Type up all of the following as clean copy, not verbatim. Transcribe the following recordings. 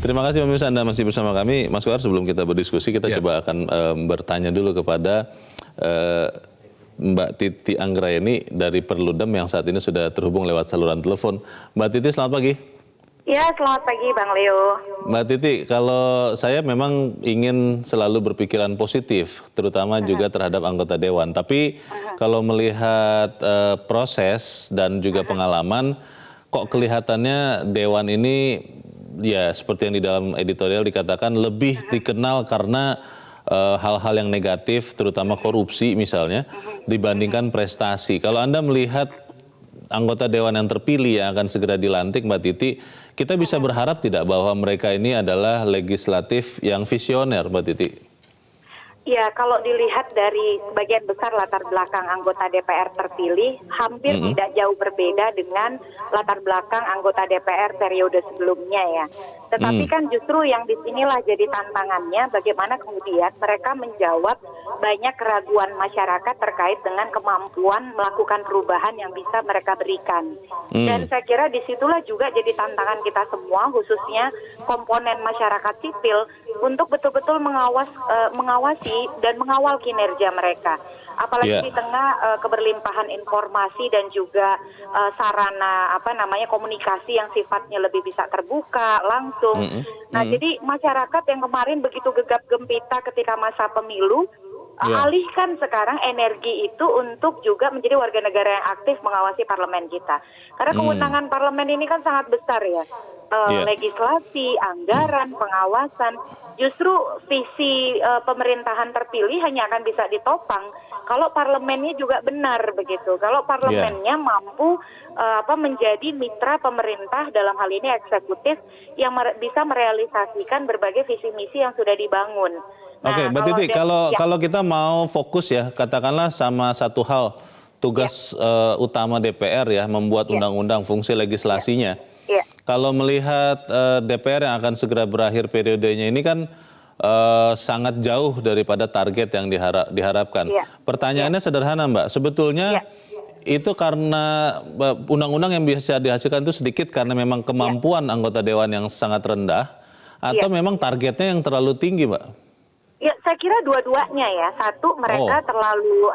Terima kasih pemirsa, Anda masih bersama kami. Mas Kohar, sebelum kita berdiskusi, kita coba akan bertanya dulu kepada Mbak Titi Anggraeni dari Perludem yang saat ini sudah terhubung lewat saluran telepon. Mbak Titi, selamat pagi. Ya, selamat pagi Bang Leo. Mbak Titi, kalau saya memang ingin selalu berpikiran positif, terutama juga terhadap anggota Dewan. Tapi kalau melihat proses dan juga pengalaman, kok kelihatannya Dewan ini ya seperti yang di dalam editorial dikatakan lebih dikenal karena hal-hal yang negatif, terutama korupsi misalnya, dibandingkan prestasi. Kalau Anda melihat anggota Dewan yang terpilih yang akan segera dilantik, Mbak Titi, kita bisa berharap tidak bahwa mereka ini adalah legislatif yang visioner, Mbak Titi? Ya, kalau dilihat dari sebagian besar latar belakang anggota DPR terpilih, hampir tidak jauh berbeda dengan latar belakang anggota DPR periode sebelumnya ya. Tetapi kan justru yang disinilah jadi tantangannya, bagaimana kemudian mereka menjawab banyak keraguan masyarakat terkait dengan kemampuan melakukan perubahan yang bisa mereka berikan. Dan saya kira disitulah juga jadi tantangan kita semua, khususnya komponen masyarakat sipil, untuk betul-betul mengawasi dan mengawal kinerja mereka. Apalagi di tengah keberlimpahan informasi dan juga sarana komunikasi yang sifatnya lebih bisa terbuka langsung. Nah, jadi masyarakat yang kemarin begitu gegap gempita ketika masa pemilu, alihkan sekarang energi itu untuk juga menjadi warga negara yang aktif mengawasi parlemen kita. Karena kewenangan parlemen ini kan sangat besar ya. Legislasi, anggaran, pengawasan. Justru visi pemerintahan terpilih hanya akan bisa ditopang kalau parlemennya juga benar begitu. Kalau parlemennya mampu menjadi mitra pemerintah dalam hal ini eksekutif yang bisa merealisasikan berbagai visi misi yang sudah dibangun. Oke, Mbak Titi, kalau kita mau fokus ya, katakanlah sama satu hal, tugas utama DPR ya, membuat undang-undang, fungsi legislasinya. Kalau melihat DPR yang akan segera berakhir periodenya ini kan sangat jauh daripada target yang diharapkan. Pertanyaannya sederhana, Mbak. Sebetulnya itu karena undang-undang yang bisa dihasilkan itu sedikit karena memang kemampuan anggota Dewan yang sangat rendah, atau memang targetnya yang terlalu tinggi, Mbak? Ya, saya kira dua-duanya ya. Satu, mereka terlalu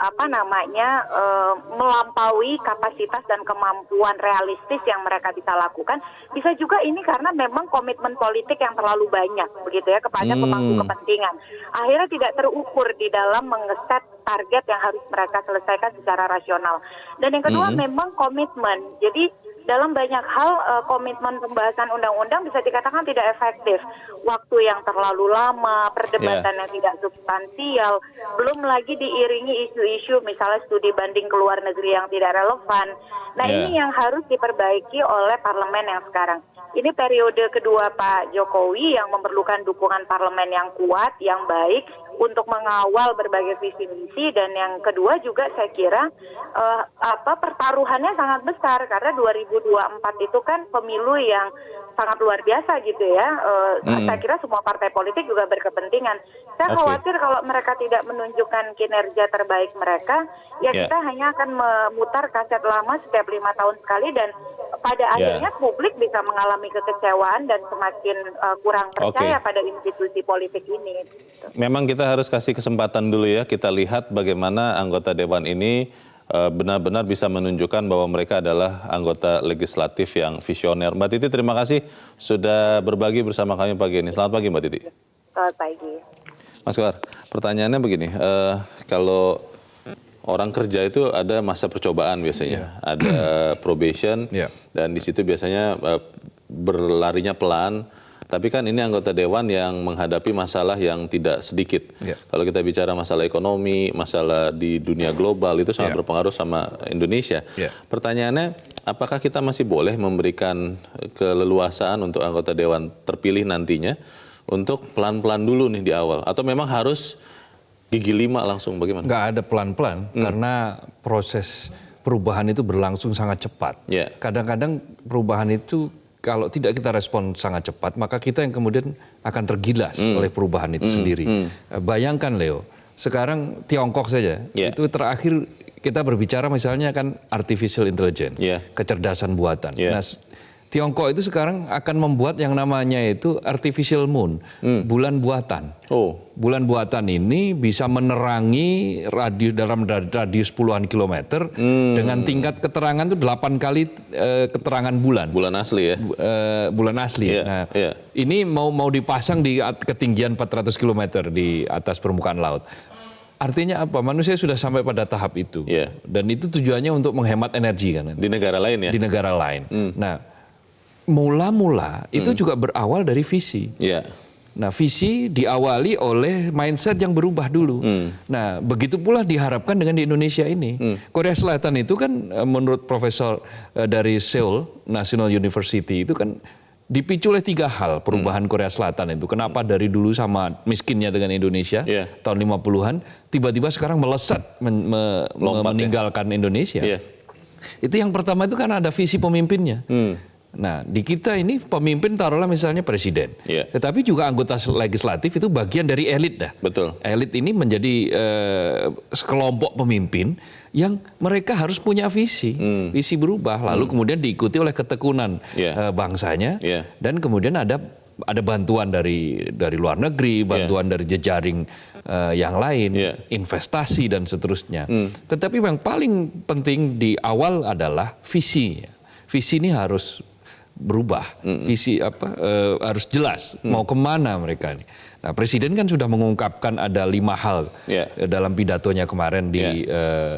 melampaui kapasitas dan kemampuan realistis yang mereka bisa lakukan. Bisa juga ini karena memang komitmen politik yang terlalu banyak begitu ya kepada pemangku kepentingan. Akhirnya tidak terukur di dalam mengeset target yang harus mereka selesaikan secara rasional. Dan yang kedua memang komitmen. Jadi dalam banyak hal komitmen pembahasan undang-undang bisa dikatakan tidak efektif. Waktu yang terlalu lama, perdebatan yang tidak substansial, belum lagi diiringi isu-isu misalnya studi banding ke luar negeri yang tidak relevan. Nah ini yang harus diperbaiki oleh parlemen yang sekarang. Ini periode kedua Pak Jokowi yang memerlukan dukungan parlemen yang kuat, yang baik untuk mengawal berbagai visi misi, dan yang kedua juga saya kira pertaruhannya sangat besar karena 2024 itu kan pemilu yang sangat luar biasa gitu ya. Saya kira semua partai politik juga berkepentingan. Saya khawatir kalau mereka tidak menunjukkan kinerja terbaik mereka, ya kita hanya akan memutar kaset lama setiap 5 tahun sekali, dan pada akhirnya publik bisa mengalami kekecewaan dan semakin kurang percaya pada institusi politik ini. Memang kita harus kasih kesempatan dulu ya, kita lihat bagaimana anggota Dewan ini benar-benar bisa menunjukkan bahwa mereka adalah anggota legislatif yang visioner. Mbak Titi, terima kasih sudah berbagi bersama kami pagi ini. Selamat pagi, Mbak Titi. Selamat pagi. Mas Kohar, pertanyaannya begini, kalau orang kerja itu ada masa percobaan biasanya, ada probation, dan di situ biasanya berlarinya pelan. Tapi kan ini anggota Dewan yang menghadapi masalah yang tidak sedikit. Kalau kita bicara masalah ekonomi, masalah di dunia global itu sangat berpengaruh sama Indonesia. Pertanyaannya, apakah kita masih boleh memberikan keleluasaan untuk anggota Dewan terpilih nantinya untuk pelan-pelan dulu nih di awal? Atau memang harus gigi 5 langsung, bagaimana? Nggak ada pelan-pelan, karena proses perubahan itu berlangsung sangat cepat. Kadang-kadang perubahan itu kalau tidak kita respon sangat cepat, maka kita yang kemudian akan tergilas oleh perubahan itu sendiri. Bayangkan Leo, sekarang Tiongkok saja, itu terakhir kita berbicara misalnya kan artificial intelligence, kecerdasan buatan. Nah, Tiongkok itu sekarang akan membuat yang namanya itu artificial moon, bulan buatan. Bulan buatan ini bisa menerangi dalam radius puluhan kilometer dengan tingkat keterangan itu 8 kali keterangan bulan. Bulan asli ya? Bulan asli. Nah, ini mau dipasang di ketinggian 400 km di atas permukaan laut. Artinya apa? Manusia sudah sampai pada tahap itu. Dan itu tujuannya untuk menghemat energi kan. Di negara lain ya? Di negara lain. Nah, mula-mula itu juga berawal dari visi. Nah, visi diawali oleh mindset yang berubah dulu. Nah, begitu pula diharapkan dengan di Indonesia ini. Korea Selatan itu kan menurut profesor dari Seoul National University itu kan dipicu oleh 3 hal perubahan Korea Selatan itu. Kenapa dari dulu sama miskinnya dengan Indonesia tahun 50-an, tiba-tiba sekarang melesat meninggalkan Indonesia. Itu yang pertama itu karena ada visi pemimpinnya. Nah, di kita ini pemimpin taruhlah misalnya presiden. Tetapi juga anggota legislatif itu bagian dari elit dah. Betul. Elit ini menjadi sekelompok pemimpin yang mereka harus punya visi. Visi berubah, lalu kemudian diikuti oleh ketekunan bangsanya. Dan kemudian ada bantuan dari luar negeri, bantuan dari jejaring yang lain, investasi dan seterusnya. Tetapi yang paling penting di awal adalah visi. Visi ini harus berubah, visi harus jelas mau kemana mereka ini. Nah, presiden kan sudah mengungkapkan ada 5 hal dalam pidatonya kemarin di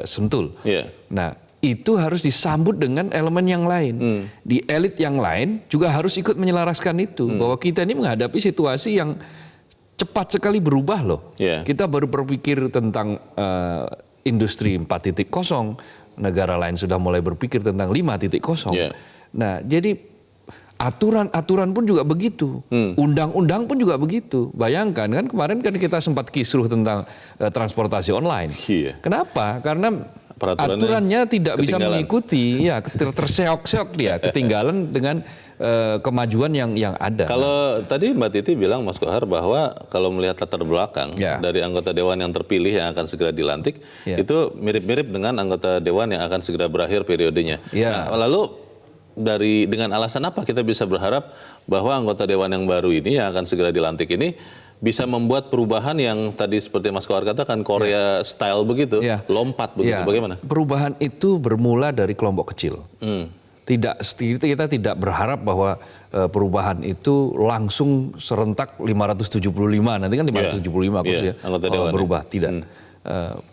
Sentul. Nah, itu harus disambut dengan elemen yang lain. Di elit yang lain juga harus ikut menyelaraskan itu, bahwa kita ini menghadapi situasi yang cepat sekali berubah loh. Kita baru berpikir tentang industri 4.0, negara lain sudah mulai berpikir tentang 5.0. Nah, jadi aturan pun juga begitu, undang-undang pun juga begitu. Bayangkan kan kemarin kan kita sempat kisruh tentang transportasi online. Kenapa? Karena aturannya tidak bisa mengikuti, terseok-seok dia, ketinggalan dengan kemajuan yang ada. Kalau tadi Mbak Titi bilang, Mas Kohar, bahwa kalau melihat latar belakang dari anggota dewan yang terpilih yang akan segera dilantik, itu mirip-mirip dengan anggota dewan yang akan segera berakhir periodenya. Nah, lalu dengan alasan apa kita bisa berharap bahwa anggota dewan yang baru ini yang akan segera dilantik ini bisa membuat perubahan yang tadi seperti Mas Kohar katakan Korea style begitu, lompat begitu, bagaimana? Perubahan itu bermula dari kelompok kecil. Kita tidak berharap bahwa perubahan itu langsung serentak 575, nanti kan 575 kursi anggota dewan berubah, tidak.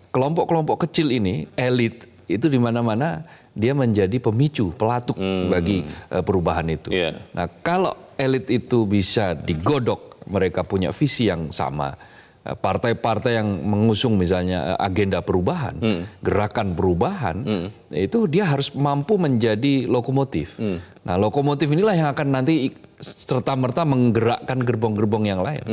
Kelompok-kelompok kecil ini, elit itu di mana-mana dia menjadi pemicu, pelatuk bagi perubahan itu. Nah, kalau elit itu bisa digodok, mereka punya visi yang sama, partai-partai yang mengusung misalnya agenda perubahan, gerakan perubahan, itu dia harus mampu menjadi lokomotif. Nah, lokomotif inilah yang akan nanti serta-merta menggerakkan gerbong-gerbong yang lain.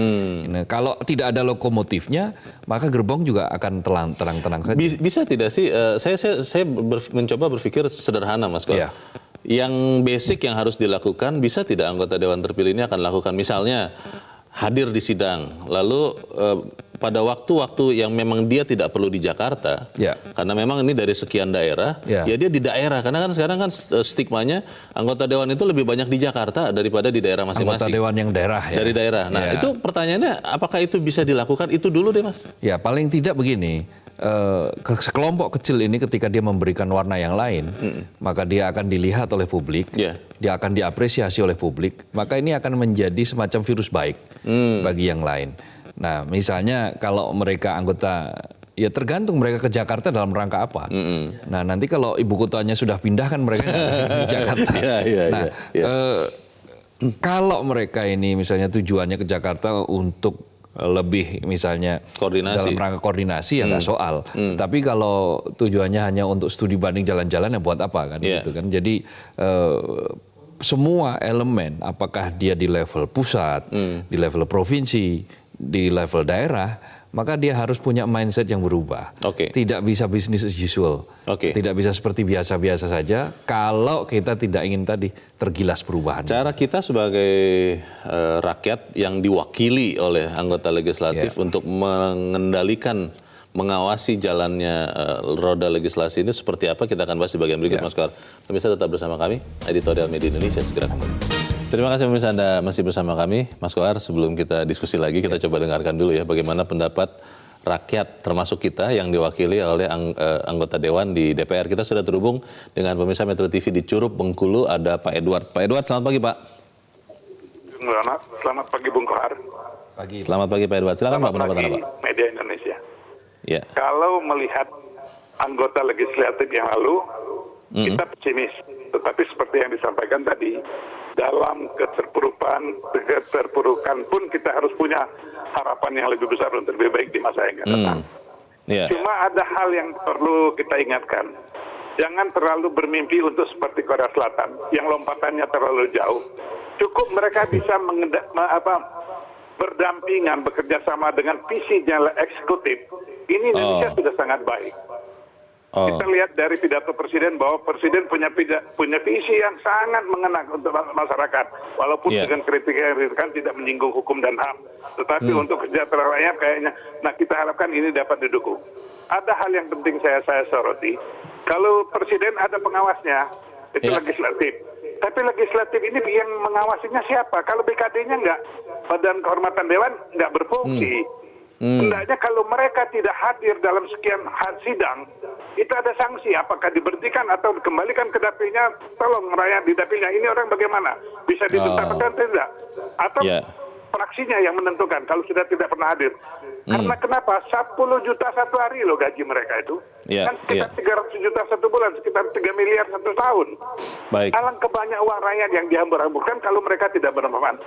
Nah, kalau tidak ada lokomotifnya, maka gerbong juga akan terang-terang saja. Bisa tidak sih, saya mencoba berpikir sederhana, Mas Kohar. Yang basic yang harus dilakukan, bisa tidak anggota dewan terpilih ini akan lakukan? Misalnya hadir di sidang, lalu pada waktu-waktu yang memang dia tidak perlu di Jakarta, karena memang ini dari sekian daerah, ya dia di daerah, karena kan sekarang kan stigmanya anggota dewan itu lebih banyak di Jakarta daripada di daerah masing-masing. Anggota dewan yang daerah ya. Dari daerah. Nah itu pertanyaannya, apakah itu bisa dilakukan? Itu dulu deh, Mas. Ya paling tidak begini, sekelompok kecil ini ketika dia memberikan warna yang lain, maka dia akan dilihat oleh publik, dia akan diapresiasi oleh publik, maka ini akan menjadi semacam virus baik bagi yang lain. Nah, misalnya kalau mereka anggota, ya tergantung mereka ke Jakarta dalam rangka apa. Nah, nanti kalau ibu kotanya sudah pindah kan mereka di Jakarta. Kalau mereka ini misalnya tujuannya ke Jakarta untuk lebih misalnya dalam rangka koordinasi ya nggak soal. Tapi kalau tujuannya hanya untuk studi banding jalan-jalan ya buat apa kan gitu kan. Jadi semua elemen, apakah dia di level pusat, di level provinsi, di level daerah, maka dia harus punya mindset yang berubah. Tidak bisa business as usual. Tidak bisa seperti biasa-biasa saja kalau kita tidak ingin tadi tergilas perubahan. Cara kita sebagai rakyat yang diwakili oleh anggota legislatif untuk mengendalikan, mengawasi jalannya roda legislasi ini seperti apa, kita akan bahas di bagian berikut, Mas Kohar. Pemirsa tetap bersama kami, Editorial Media Indonesia segera kembali. Terima kasih pemirsa Anda masih bersama kami. Mas Kohar, sebelum kita diskusi lagi, kita coba dengarkan dulu ya bagaimana pendapat rakyat termasuk kita yang diwakili oleh anggota Dewan di DPR. Kita sudah terhubung dengan pemirsa Metro TV di Curup, Bengkulu, ada Pak Edward. Pak Edward, selamat pagi Pak. Selamat pagi Bung Kohar. Selamat pagi Pak Edward. Silakan Pak, pendapat Anda Pak. Media Indonesia. Ya. Kalau melihat anggota legislatif yang lalu, kita pesimis. Tetapi seperti yang disampaikan tadi, dalam keterpurukan pun kita harus punya harapan yang lebih besar untuk lebih baik di masa yang akan datang. Cuma ada hal yang perlu kita ingatkan. Jangan terlalu bermimpi untuk seperti Korea Selatan, yang lompatannya terlalu jauh. Cukup mereka bisa berdampingan, bekerja sama dengan visinya eksekutif. Ini Indonesia sudah sangat baik. Kita lihat dari pidato Presiden bahwa Presiden punya visi yang sangat mengena untuk masyarakat. Walaupun dengan kritikan tidak menyinggung hukum dan HAM. Tetapi untuk kesejahteraan rakyat kayaknya, kita harapkan ini dapat didukung. Ada hal yang penting saya soroti. Kalau Presiden ada pengawasnya, itu legislatif. Tapi legislatif ini yang mengawasinya siapa? Kalau BKD-nya enggak, Badan Kehormatan Dewan enggak berfungsi. Hendaknya kalau mereka tidak hadir dalam sekian sidang, itu ada sanksi. Apakah diberhentikan atau dikembalikan ke dapilnya? Tolong rakyat di dapilnya. Ini orang bagaimana? Bisa ditetapkan tidak? Atau fraksinya yang menentukan kalau sudah tidak pernah hadir. Karena kenapa? 10 juta satu hari loh gaji mereka itu. Kan sekitar 300 juta satu bulan, sekitar 3 miliar satu tahun. Alangkah banyak uang rakyat yang dihambur-hamburkan kalau mereka tidak bermanfaat.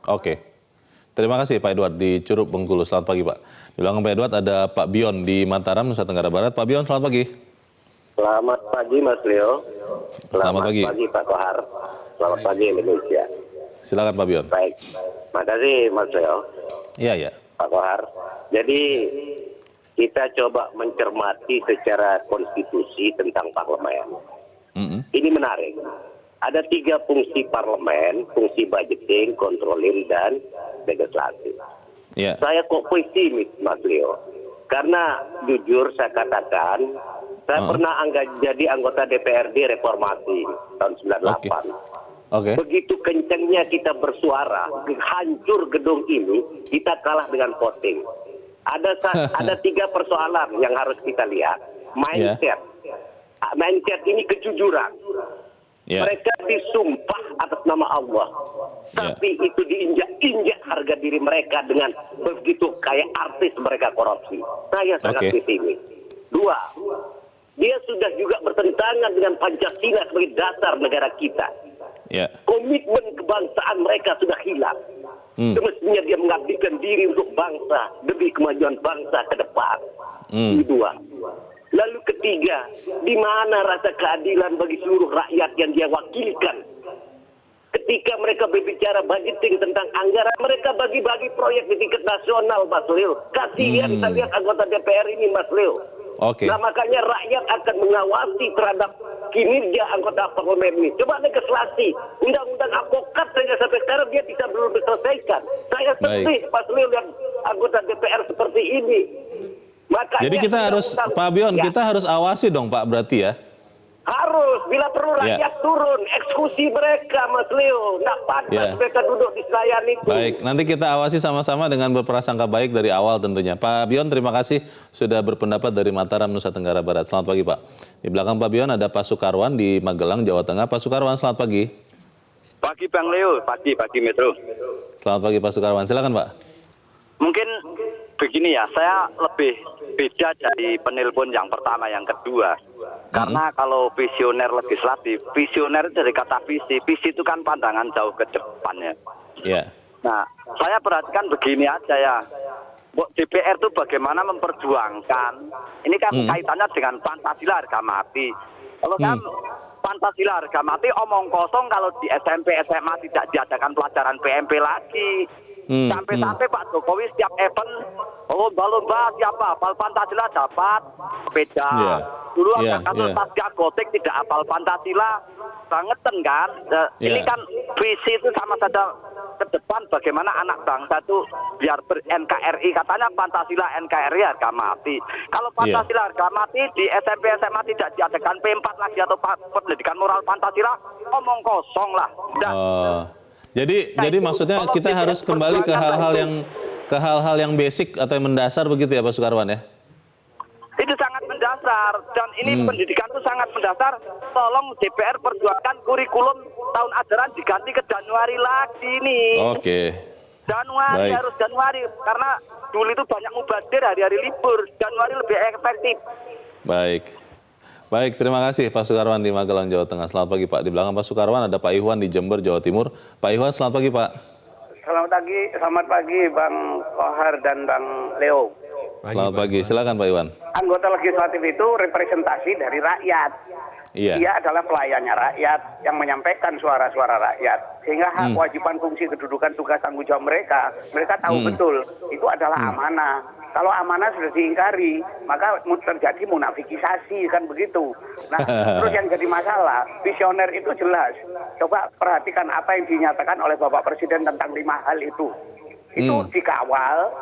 Oke. Terima kasih Pak Edward di Curup, Bengkulu. Selamat pagi Pak. Di belakang Pak Edward ada Pak Bion di Mataram, Nusa Tenggara Barat. Pak Bion, selamat pagi. Selamat pagi Mas Leo. Selamat pagi Pak Kohar. Selamat pagi Indonesia. Silakan Pak Bion. Baik, makasih Mas Leo. Iya. Pak Kohar. Jadi kita coba mencermati secara konstitusi tentang parlemen. Ini menarik. Ada 3 fungsi parlemen, fungsi budgeting, controlling, dan legislatif. Saya kok pesimis, Mas Leo. Karena jujur saya katakan, saya pernah jadi anggota DPRD reformasi tahun 98. Begitu kencangnya kita bersuara, hancur gedung ini, kita kalah dengan voting. Ada 3 persoalan yang harus kita lihat. Mindset. Mindset ini kejujuran. Mereka disumpah atas nama Allah, tapi itu diinjak-injak harga diri mereka dengan begitu kayak artis mereka korupsi. Saya sangat pesimis. 2, dia sudah juga bertentangan dengan Pancasila sebagai dasar negara kita. Komitmen kebangsaan mereka sudah hilang. Semestinya dia mengabdikan diri untuk bangsa demi kemajuan bangsa ke depan. Ini 2. Lalu ketiga, di mana rasa keadilan bagi seluruh rakyat yang dia wakilkan? Ketika mereka berbicara budgeting tentang anggaran, mereka bagi-bagi proyek di tingkat nasional, Mas Leo. Kasihan kita lihat anggota DPR ini, Mas Leo. Nah makanya rakyat akan mengawasi terhadap kinerja anggota parlemen ini. Coba legislasi, undang-undang advokat saja sampai sekarang dia belum diselesaikan. Saya sedih, Mas Leo, lihat anggota DPR seperti ini. Makanya jadi kita harus, Pak Bion, kita harus awasi dong Pak berarti ya? Harus, bila perlu rakyat turun, eksekusi mereka Mas Leo. Nggak pantas mereka duduk di senayan itu. Baik, nanti kita awasi sama-sama dengan berprasangka baik dari awal tentunya. Pak Bion, terima kasih sudah berpendapat dari Mataram, Nusa Tenggara Barat. Selamat pagi Pak. Di belakang Pak Bion ada Pak Sukarwan di Magelang, Jawa Tengah. Pak Sukarwan, selamat pagi. Pagi Bang Leo, pagi Metro. Selamat pagi Pak Sukarwan, silakan Pak. Mungkin begini ya, saya lebih beda dari penelpon yang pertama, yang kedua. Karena kalau visioner legislatif, visioner itu dari kata visi. Visi itu kan pandangan jauh ke depan ya. Nah, saya perhatikan begini aja ya. DPR itu bagaimana memperjuangkan. Ini kan kaitannya dengan Pancasila harga mati. Kalau kan Pancasila harga mati omong kosong kalau di SMP, SMA tidak diadakan pelajaran PMP lagi. Sampai-sampai Pak Jokowi setiap event lomba-lomba siapa hafal Pancasila dapat sepeda. Dulu angkatan Satgas Gotik tidak hafal Pancasila, bangetan kan. Ini kan visi itu sama saja ke depan bagaimana anak bangsa itu biar ber-NKRI, katanya Pancasila NKRI harga mati. Kalau Pancasila harga mati di SMP SMA tidak diadakan P4 lagi atau pendidikan moral Pancasila, omong kosong lah. Jadi maksudnya kita harus kembali ke hal-hal yang basic atau yang mendasar begitu ya Pak Sukarwan ya? Itu sangat mendasar dan ini pendidikan itu sangat mendasar. Tolong DPR perjuangkan kurikulum tahun ajaran diganti ke Januari lagi nih. Oke. Januari, harus Januari karena dulu itu banyak mubazir hari-hari libur. Januari lebih efektif. Baik, terima kasih Pak Sukarwan di Magelang, Jawa Tengah. Selamat pagi Pak. Di belakang Pak Sukarwan ada Pak Iwan di Jember, Jawa Timur. Pak Iwan, selamat pagi Pak. Selamat pagi Bang Kohar dan Bang Leo. Selamat pagi, silakan Pak Iwan. Anggota legislatif itu representasi dari rakyat. Iya. Dia adalah pelayannya rakyat yang menyampaikan suara-suara rakyat. Sehingga hak, kewajiban, fungsi, kedudukan, tugas, tanggung jawab mereka tahu betul itu adalah amanah. Kalau amanah sudah diingkari, maka terjadi munafikisasi, kan begitu. Nah, terus yang jadi masalah, visioner itu jelas. Coba perhatikan apa yang dinyatakan oleh Bapak Presiden tentang 5 hal itu. Itu dikawal,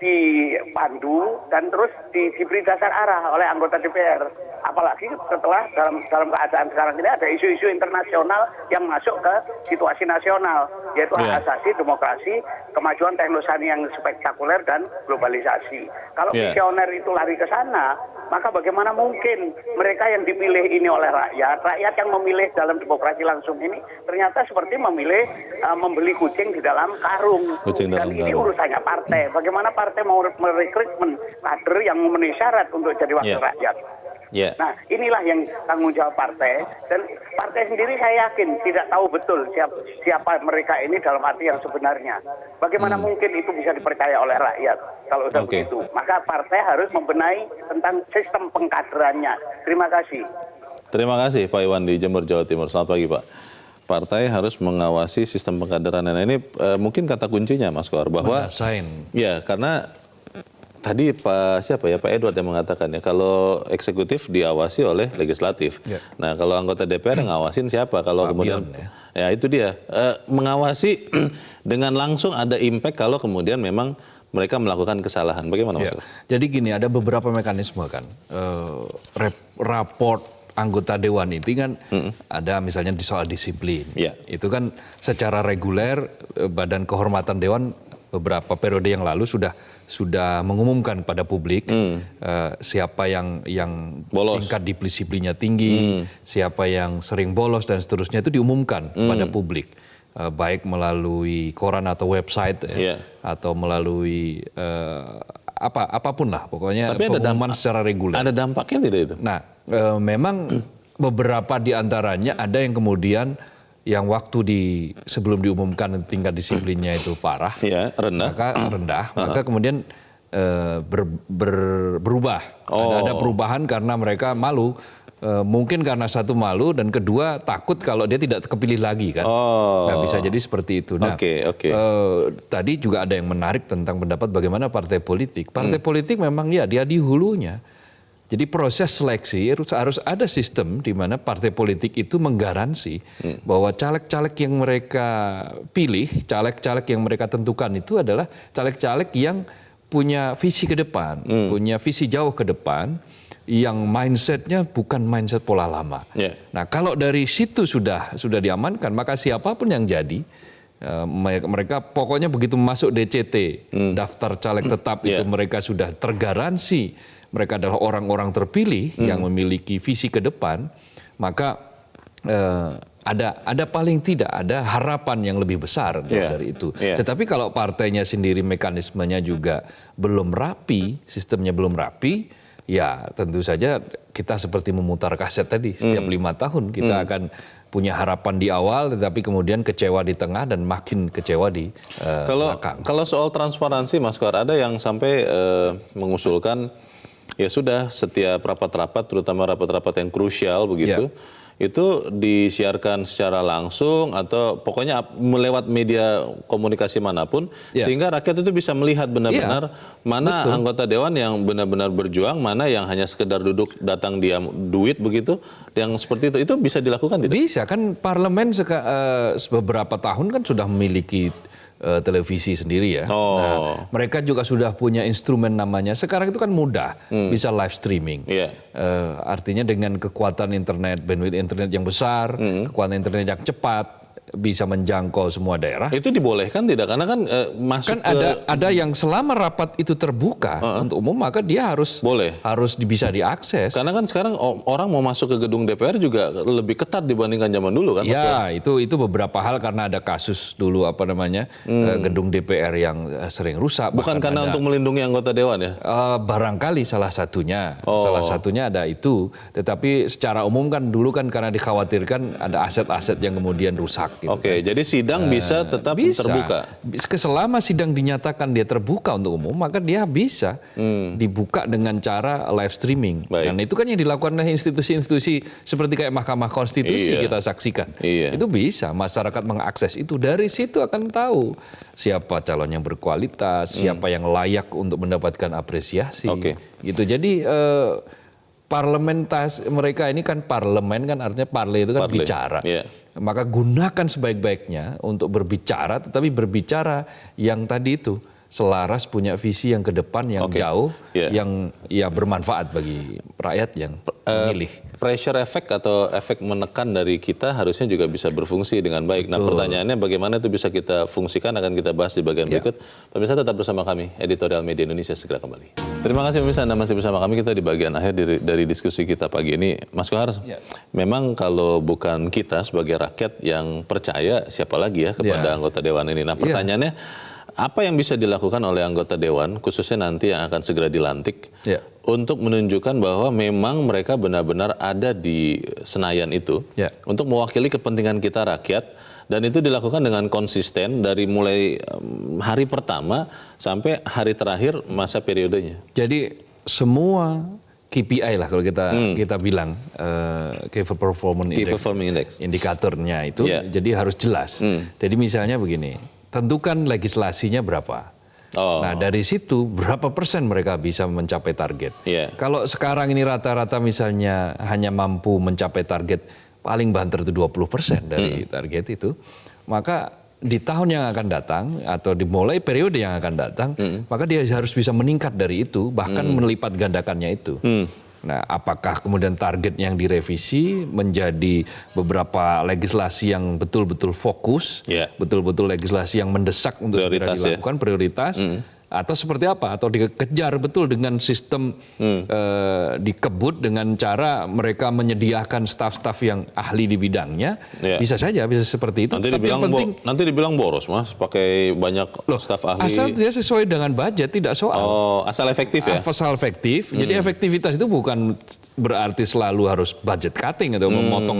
dipandu, dan terus diberi dasar arah oleh anggota DPR. Apalagi setelah dalam keadaan sekarang ini ada isu-isu internasional yang masuk ke situasi nasional, yaitu hak asasi, demokrasi, kemajuan teknologi yang spektakuler, dan globalisasi. Kalau visioner itu lari ke sana, maka bagaimana mungkin mereka yang dipilih ini oleh rakyat yang memilih dalam demokrasi langsung ini ternyata seperti memilih membeli kucing di dalam karung. Dan ini urusannya partai. Bagaimana partai mau merekrutmen kader yang memenuhi syarat untuk jadi wakil rakyat. Nah, inilah yang tanggung jawab partai, dan partai sendiri saya yakin tidak tahu betul siapa mereka ini dalam arti yang sebenarnya. Bagaimana mungkin itu bisa dipercaya oleh rakyat kalau sudah begitu? Maka partai harus membenahi tentang sistem pengkaderannya. Terima kasih. Terima kasih Pak Iwan di Jember, Jawa Timur. Selamat pagi Pak. Partai harus mengawasi sistem pengkaderan. Nah, ini mungkin kata kuncinya Mas Kohar, bahwa ya, karena tadi Pak Edward yang mengatakan ya, kalau eksekutif diawasi oleh legislatif. Nah, kalau anggota DPR yang ngawasin siapa? Kalau kemudian ya itu dia, mengawasi dengan langsung ada impact kalau kemudian memang mereka melakukan kesalahan. Bagaimana Mas? Jadi gini, ada beberapa mekanisme kan. Raport anggota dewan itu kan ada misalnya di soal disiplin. Itu kan secara reguler Badan Kehormatan Dewan beberapa periode yang lalu sudah mengumumkan pada publik siapa yang tingkat disiplinnya tinggi, siapa yang sering bolos dan seterusnya, itu diumumkan kepada publik, baik melalui koran atau website atau melalui apapun lah, pokoknya pengumuman secara reguler. Ada dampaknya tidak itu? Nah, memang beberapa di antaranya ada yang kemudian yang waktu sebelum diumumkan tingkat disiplinnya itu parah, rendah, maka kemudian berubah. Ada perubahan karena mereka malu, mungkin karena satu malu dan kedua takut kalau dia tidak kepilih lagi kan. Nah, bisa jadi seperti itu. Nah, tadi juga ada yang menarik tentang pendapat bagaimana partai politik. Partai politik memang ya dia di hulunya. Jadi proses seleksi harus ada sistem di mana partai politik itu menggaransi bahwa caleg-caleg yang mereka pilih, caleg-caleg yang mereka tentukan itu adalah caleg-caleg yang punya visi ke depan, punya visi jauh ke depan, yang mindsetnya bukan mindset pola lama. Nah, kalau dari situ sudah diamankan, maka siapapun yang jadi, mereka pokoknya begitu masuk DCT, daftar caleg tetap itu mereka sudah tergaransi. Mereka adalah orang-orang terpilih yang memiliki visi ke depan, maka ada paling tidak ada harapan yang lebih besar dari itu. Tetapi kalau partainya sendiri mekanismenya juga belum rapi, sistemnya belum rapi, ya tentu saja kita seperti memutar kaset tadi. Setiap 5 tahun kita akan punya harapan di awal, tetapi kemudian kecewa di tengah dan makin kecewa di belakang. Kalau soal transparansi, Mas Kohar, ada yang sampai mengusulkan ya sudah setiap rapat-rapat, terutama rapat-rapat yang krusial begitu, itu disiarkan secara langsung atau pokoknya melewat media komunikasi manapun, sehingga rakyat itu bisa melihat benar-benar mana anggota dewan yang benar-benar berjuang, mana yang hanya sekedar duduk datang diam duit begitu, yang seperti itu bisa dilakukan tidak? Bisa, kan parlemen beberapa tahun kan sudah memiliki televisi sendiri ya. Nah, mereka juga sudah punya instrumen namanya. Sekarang itu kan mudah, bisa live streaming. Artinya dengan kekuatan internet, bandwidth internet yang besar, kekuatan internet yang cepat, bisa menjangkau semua daerah. Itu dibolehkan tidak? Karena kan masuk kan ada yang selama rapat itu terbuka untuk umum, maka dia harus bisa diakses. Karena kan sekarang orang mau masuk ke gedung DPR juga lebih ketat dibandingkan zaman dulu kan? Ya, itu beberapa hal karena ada kasus dulu gedung DPR yang sering rusak. Bukan karena untuk melindungi anggota dewan ya? Barangkali salah satunya ada itu. Tetapi secara umum kan dulu kan karena dikhawatirkan ada aset-aset yang kemudian rusak. Gitu. Oke, jadi sidang bisa tetap terbuka? Selama sidang dinyatakan dia terbuka untuk umum, maka dia bisa dibuka dengan cara live streaming. Dan itu kan yang dilakukan oleh institusi-institusi seperti kayak Mahkamah Konstitusi kita saksikan. Itu bisa, masyarakat mengakses itu. Dari situ akan tahu siapa calon yang berkualitas, siapa yang layak untuk mendapatkan apresiasi. Gitu. Jadi mereka ini kan parlemen kan artinya parle itu kan bicara. Maka gunakan sebaik-baiknya untuk berbicara, tetapi berbicara yang tadi itu selaras, punya visi yang ke depan yang jauh, yang bermanfaat bagi rakyat yang memilih. Pressure effect atau efek menekan dari kita harusnya juga bisa berfungsi dengan baik. Nah, pertanyaannya bagaimana itu bisa kita fungsikan akan kita bahas di bagian berikut. Pemirsa tetap bersama kami, Editorial Media Indonesia segera kembali. Terima kasih pemirsa Anda masih bersama kami. Kita di bagian akhir dari diskusi kita pagi ini. Mas Kohar, memang kalau bukan kita sebagai rakyat yang percaya, siapa lagi ya kepada anggota dewan ini. Nah, pertanyaannya apa yang bisa dilakukan oleh anggota dewan, khususnya nanti yang akan segera dilantik, untuk menunjukkan bahwa memang mereka benar-benar ada di Senayan itu, untuk mewakili kepentingan kita rakyat, dan itu dilakukan dengan konsisten dari mulai hari pertama sampai hari terakhir masa periodenya. Jadi semua KPI lah kalau kita bilang Key Performance Index, indikatornya itu, jadi harus jelas. Jadi misalnya begini. Tentukan legislasinya berapa. Nah dari situ berapa persen mereka bisa mencapai target. Kalau sekarang ini rata-rata misalnya hanya mampu mencapai target paling banter itu 20% dari target itu, maka di tahun yang akan datang atau dimulai periode yang akan datang, maka dia harus bisa meningkat dari itu, bahkan melipat gandakannya itu. Nah, apakah kemudian target yang direvisi menjadi beberapa legislasi yang betul-betul fokus, betul-betul legislasi yang mendesak untuk segera dilakukan, prioritas, atau seperti apa? Atau dikejar betul dengan sistem dikebut dengan cara mereka menyediakan staf-staf yang ahli di bidangnya, bisa saja, bisa seperti itu. Nanti dibilang boros, Mas, pakai banyak staf ahli. Asal dia sesuai dengan budget, tidak soal. Asal efektif ya? Asal efektif, jadi efektivitas itu bukan berarti selalu harus budget cutting atau memotong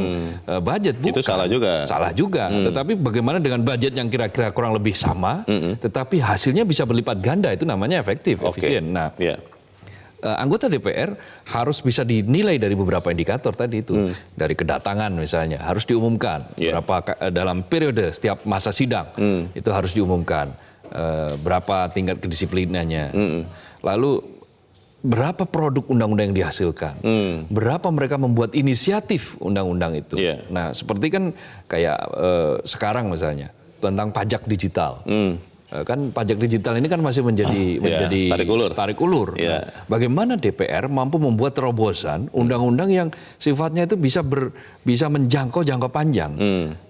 budget. Bukan. Itu salah juga. Salah juga, tetapi bagaimana dengan budget yang kira-kira kurang lebih sama, tetapi hasilnya bisa berlipat ganda. Itu namanya efektif, efisien. Nah, anggota DPR harus bisa dinilai dari beberapa indikator tadi itu. Dari kedatangan misalnya, harus diumumkan. Berapa dalam periode setiap masa sidang, itu harus diumumkan. Berapa tingkat kedisiplinannya. Lalu, berapa produk undang-undang yang dihasilkan. Berapa mereka membuat inisiatif undang-undang itu. Nah, seperti kan kayak sekarang misalnya, tentang pajak digital. Kan pajak digital ini kan masih menjadi tarik ulur. Nah, bagaimana DPR mampu membuat terobosan undang-undang yang sifatnya itu bisa menjangkau jangka panjang,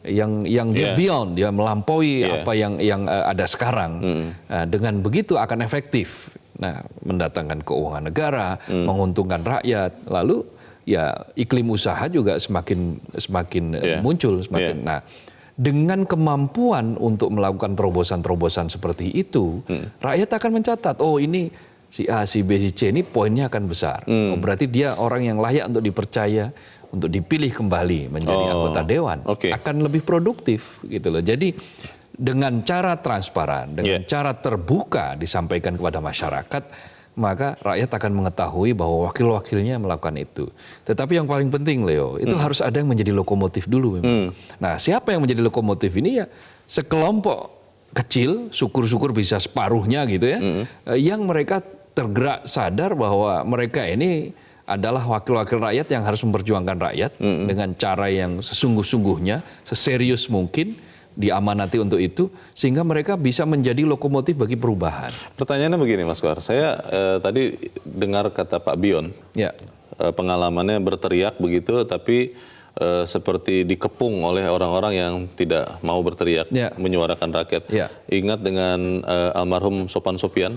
yang dia beyond, dia melampaui apa yang ada sekarang. Nah, dengan begitu akan efektif. Nah, mendatangkan keuangan negara, menguntungkan rakyat, lalu ya iklim usaha juga semakin muncul, semakin. Nah, dengan kemampuan untuk melakukan terobosan-terobosan seperti itu, rakyat akan mencatat, oh ini si A, si B, si C ini poinnya akan besar. Oh, berarti dia orang yang layak untuk dipercaya, untuk dipilih kembali menjadi anggota dewan, akan lebih produktif gitu loh. Jadi dengan cara transparan, dengan cara terbuka disampaikan kepada masyarakat, maka rakyat akan mengetahui bahwa wakil-wakilnya melakukan itu. Tetapi yang paling penting, Leo, itu harus ada yang menjadi lokomotif dulu. Nah, siapa yang menjadi lokomotif ini ya sekelompok kecil, syukur-syukur bisa separuhnya gitu ya, yang mereka tergerak sadar bahwa mereka ini adalah wakil-wakil rakyat yang harus memperjuangkan rakyat dengan cara yang sesungguh-sungguhnya, seserius mungkin, diamanati untuk itu, sehingga mereka bisa menjadi lokomotif bagi perubahan. Pertanyaannya begini Mas Kohar, saya tadi dengar kata Pak Bion, Ya. Pengalamannya berteriak begitu, tapi seperti dikepung oleh orang-orang yang tidak mau berteriak, menyuarakan rakyat. Ingat dengan almarhum Sopan Sopian,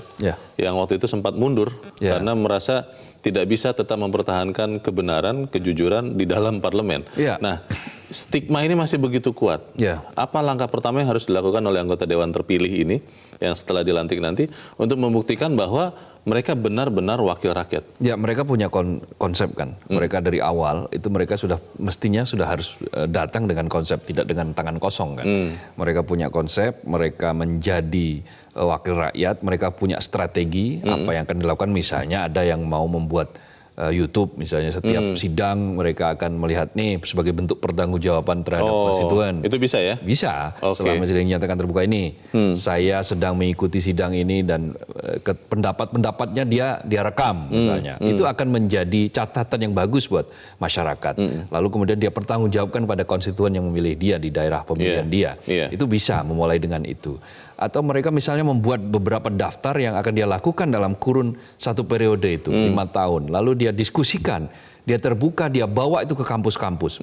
yang waktu itu sempat mundur karena merasa tidak bisa tetap mempertahankan kebenaran, kejujuran di dalam parlemen. Nah, stigma ini masih begitu kuat. Apa langkah pertama yang harus dilakukan oleh anggota Dewan terpilih ini, yang setelah dilantik nanti, untuk membuktikan bahwa mereka benar-benar wakil rakyat? Ya, mereka punya konsep kan. Mereka dari awal itu mereka mestinya sudah harus datang dengan konsep, tidak dengan tangan kosong kan. Mereka punya konsep, mereka menjadi wakil rakyat, mereka punya strategi apa yang akan dilakukan. Misalnya ada yang mau membuat YouTube, misalnya setiap sidang mereka akan melihat nih sebagai bentuk pertanggungjawaban terhadap konstituen. Itu bisa ya? Bisa, selama sidang dinyatakan terbuka ini. Saya sedang mengikuti sidang ini dan pendapat-pendapatnya dia rekam misalnya. Itu akan menjadi catatan yang bagus buat masyarakat. Lalu kemudian dia pertanggungjawabkan pada konstituen yang memilih dia di daerah pemilihan dia. Itu bisa memulai dengan itu. Atau mereka misalnya membuat beberapa daftar yang akan dia lakukan dalam kurun satu periode itu, 5 tahun. Lalu dia diskusikan, dia terbuka, dia bawa itu ke kampus-kampus.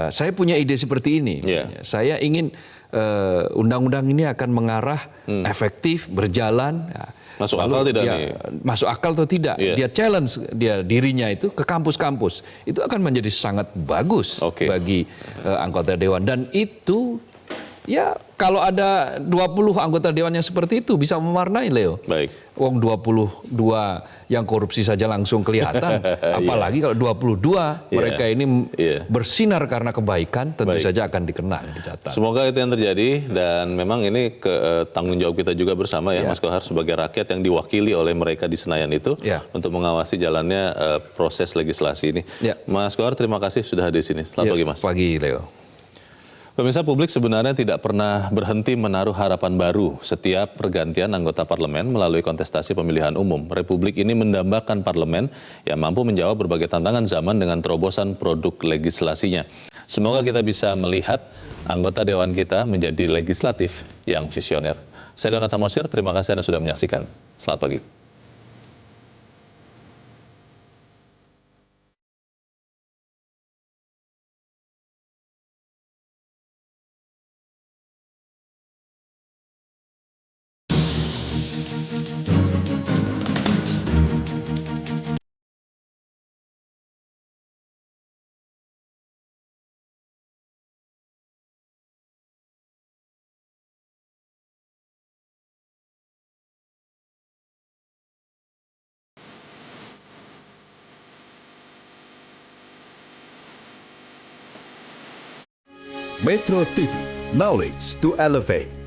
Saya punya ide seperti ini. Saya ingin undang-undang ini akan mengarah efektif, berjalan. Masuk akal tidak nih? Masuk akal atau tidak? Dia challenge dirinya itu ke kampus-kampus. Itu akan menjadi sangat bagus bagi anggota dewan. Dan itu ya kalau ada 20 anggota dewan yang seperti itu bisa mewarnai, Leo. Baik. Wong 22 yang korupsi saja langsung kelihatan. Apalagi kalau 22 mereka ini bersinar karena kebaikan, tentu saja akan dikenang, dicatat. Semoga itu yang terjadi, dan memang ini tanggung jawab kita juga bersama ya Mas Kohar, sebagai rakyat yang diwakili oleh mereka di Senayan itu untuk mengawasi jalannya proses legislasi ini. Mas Kohar, terima kasih sudah hadir di sini. Selamat pagi Mas. Pagi Leo. Pemirsa, publik sebenarnya tidak pernah berhenti menaruh harapan baru setiap pergantian anggota parlemen melalui kontestasi pemilihan umum. Republik ini mendambakan parlemen yang mampu menjawab berbagai tantangan zaman dengan terobosan produk legislasinya. Semoga kita bisa melihat anggota dewan kita menjadi legislatif yang visioner. Saya Donat Samosir, terima kasih Anda sudah menyaksikan. Selamat pagi. Metro TV, knowledge to elevate.